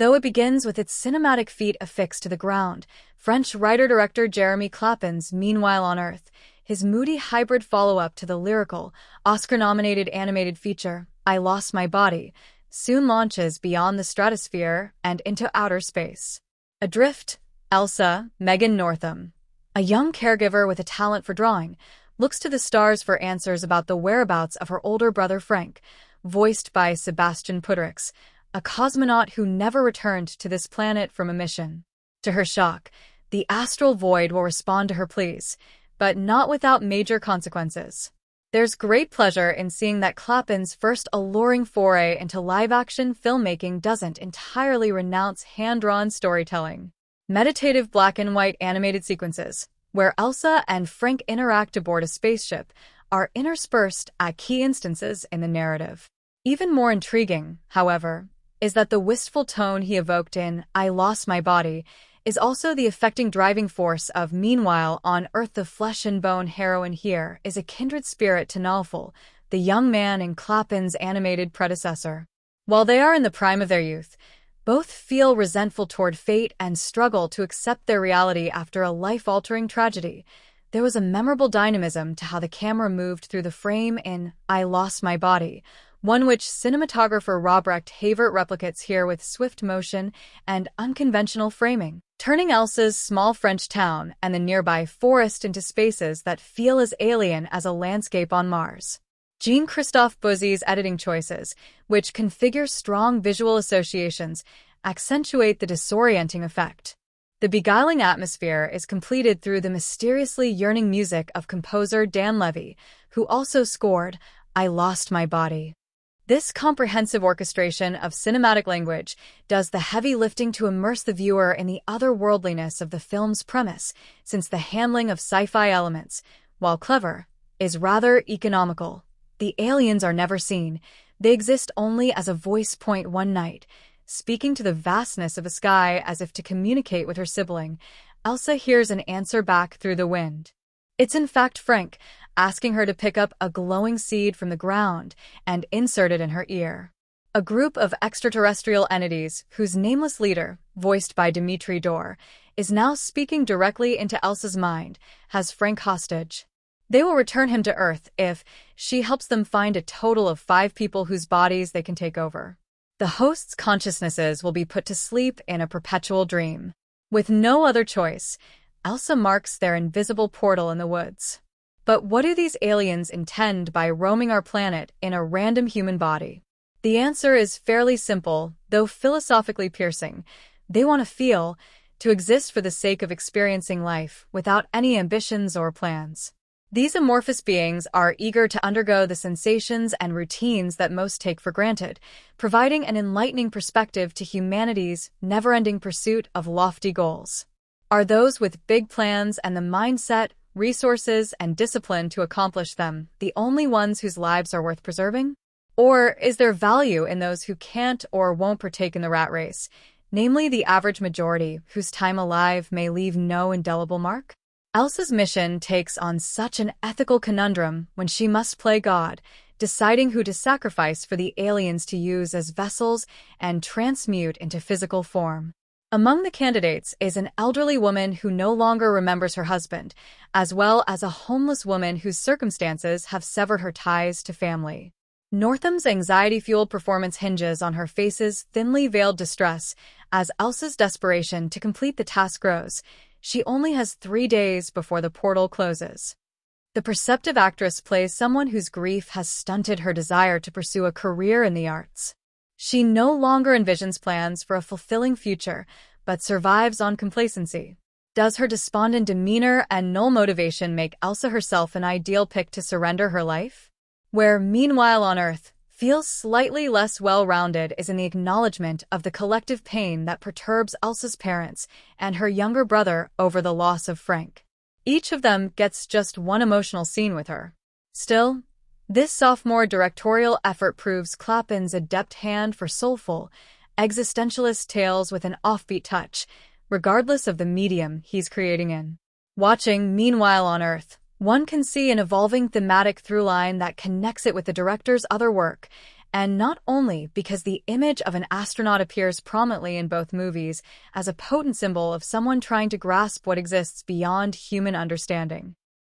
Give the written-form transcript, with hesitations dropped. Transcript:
Though it begins with its cinematic feet affixed to the ground, French writer-director Jeremy Clapin's Meanwhile on Earth, his moody hybrid follow-up to the lyrical, Oscar-nominated animated feature, I Lost My Body, soon launches beyond the stratosphere and into outer space. Adrift, Elsa, Megan Northam, a young caregiver with a talent for drawing, looks to the stars for answers about the whereabouts of her older brother Frank, voiced by Sebastian Puderix, a cosmonaut who never returned to this planet from a mission. To her shock, the astral void will respond to her pleas, but not without major consequences. There's great pleasure in seeing that Clapin's first alluring foray into live-action filmmaking doesn't entirely renounce hand-drawn storytelling. Meditative black-and-white animated sequences, where Elsa and Frank interact aboard a spaceship, are interspersed at key instances in the narrative. Even more intriguing, however, is that the wistful tone he evoked in I Lost My Body is also the affecting driving force of Meanwhile on Earth. The flesh-and-bone heroine here is a kindred spirit to Naufel, the young man in Clapin's animated predecessor. While they are in the prime of their youth, both feel resentful toward fate and struggle to accept their reality after a life-altering tragedy. There was a memorable dynamism to how the camera moved through the frame in I Lost My Body, one which cinematographer Robrecht Havert replicates here with swift motion and unconventional framing, turning Elsa's small French town and the nearby forest into spaces that feel as alien as a landscape on Mars. Jean-Christophe Bouzy's editing choices, which configure strong visual associations, accentuate the disorienting effect. The beguiling atmosphere is completed through the mysteriously yearning music of composer Dan Levy, who also scored I Lost My Body. This comprehensive orchestration of cinematic language does the heavy lifting to immerse the viewer in the otherworldliness of the film's premise, since the handling of sci-fi elements, while clever, is rather economical. The aliens are never seen. They exist only as a voice point one night, speaking to the vastness of the sky as if to communicate with her sibling. Elsa hears an answer back through the wind. It's in fact Frank, asking her to pick up a glowing seed from the ground and insert it in her ear. A group of extraterrestrial entities, whose nameless leader, voiced by Dimitri Dor, is now speaking directly into Elsa's mind, has Frank hostage. They will return him to Earth if she helps them find a total of 5 people whose bodies they can take over. The hosts' consciousnesses will be put to sleep in a perpetual dream. With no other choice, Elsa marks their invisible portal in the woods. But what do these aliens intend by roaming our planet in a random human body? The answer is fairly simple, though philosophically piercing. They want to feel, to exist for the sake of experiencing life, without any ambitions or plans. These amorphous beings are eager to undergo the sensations and routines that most take for granted, providing an enlightening perspective to humanity's never-ending pursuit of lofty goals. Are those with big plans and the mindset, resources, and discipline to accomplish them the only ones whose lives are worth preserving? Or is there value in those who can't or won't partake in the rat race, namely the average majority whose time alive may leave no indelible mark? Elsa's mission takes on such an ethical conundrum when she must play God, deciding who to sacrifice for the aliens to use as vessels and transmute into physical form. Among the candidates is an elderly woman who no longer remembers her husband, as well as a homeless woman whose circumstances have severed her ties to family. Northam's anxiety-fueled performance hinges on her face's thinly veiled distress as Elsa's desperation to complete the task grows. She only has 3 days before the portal closes. The perceptive actress plays someone whose grief has stunted her desire to pursue a career in the arts. She no longer envisions plans for a fulfilling future, but survives on complacency. Does her despondent demeanor and null motivation make Elsa herself an ideal pick to surrender her life? Where Meanwhile on Earth feels slightly less well-rounded is in the acknowledgement of the collective pain that perturbs Elsa's parents and her younger brother over the loss of Frank. Each of them gets just one emotional scene with her. Still, this sophomore directorial effort proves Clapin's adept hand for soulful, existentialist tales with an offbeat touch, regardless of the medium he's creating in. Watching Meanwhile on Earth, one can see an evolving thematic through line that connects it with the director's other work, And not only because the image of an astronaut appears prominently in both movies as a potent symbol of someone trying to grasp what exists beyond human understanding.